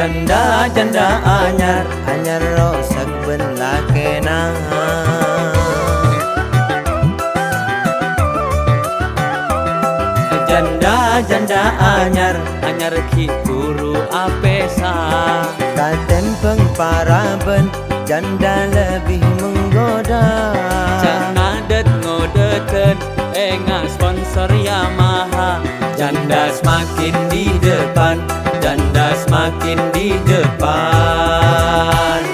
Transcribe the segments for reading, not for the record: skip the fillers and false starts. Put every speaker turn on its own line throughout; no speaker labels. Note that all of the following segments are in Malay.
Janda anyar rosak ben lakena. Janda anyar ki guru apesa. Katen pengparaben janda lebih menggoda.
Ngadet ngodeten enga sponsor Yamaha.
Janda semakin di depan, janda semakin di depan.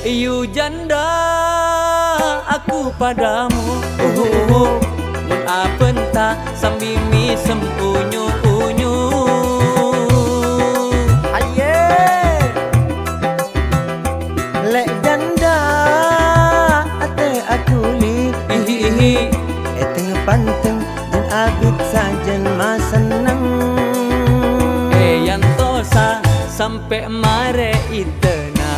Iyu janda aku padamu, mun apenta sambimi sempunyu-unyu.
Aye, lek janda ate aku li.
Ihi
Eteng panteng dan abid sajen mas seneng.
yang tosa sampai mare itena.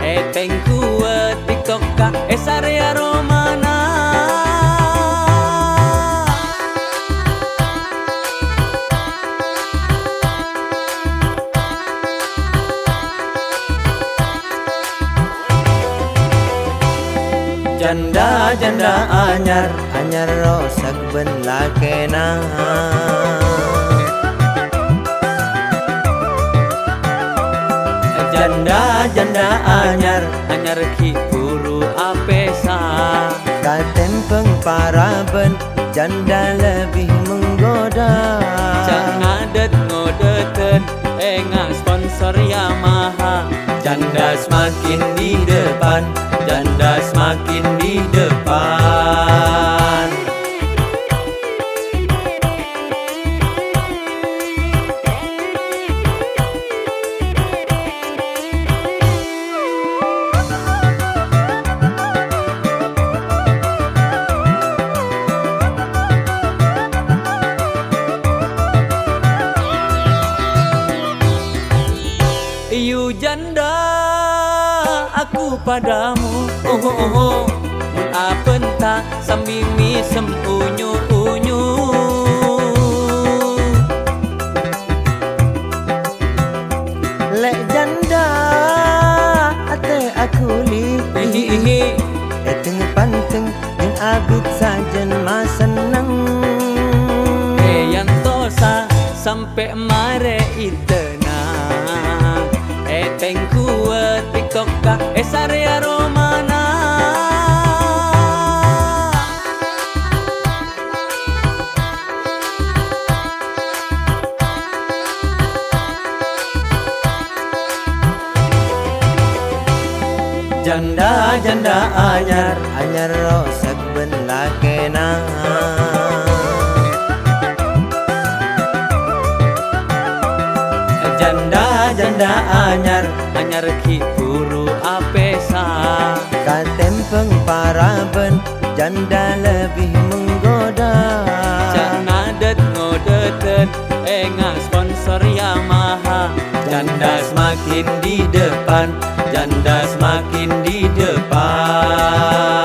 Eteng kuat tikoka esarea romana.
Janda anyar rosak ben lakena. Janda
anyar ki guru apesa.
Katen pengparaben janda lebih menggoda.
Ngadet ngodeten enga sponsor Yamaha.
Janda semakin di depan, janda semakin di depan.
Iyu janda aku padamu, mun apenta sambimi sempunyu-unyu.
Lek janda ate aku li.
Ihi
Eteng panteng dan abid sajen mas seneng.
yang tosa sampai mare itena. Eteng kuat tikoka esarea romana.
Janda anyar rosak ben lakena. Janda
anyar ki guru apesa.
katen pengparaben janda lebih menggoda.
Ngadet ngodeten enga sponsor Yamaha.
Janda semakin di depan, janda semakin di depan.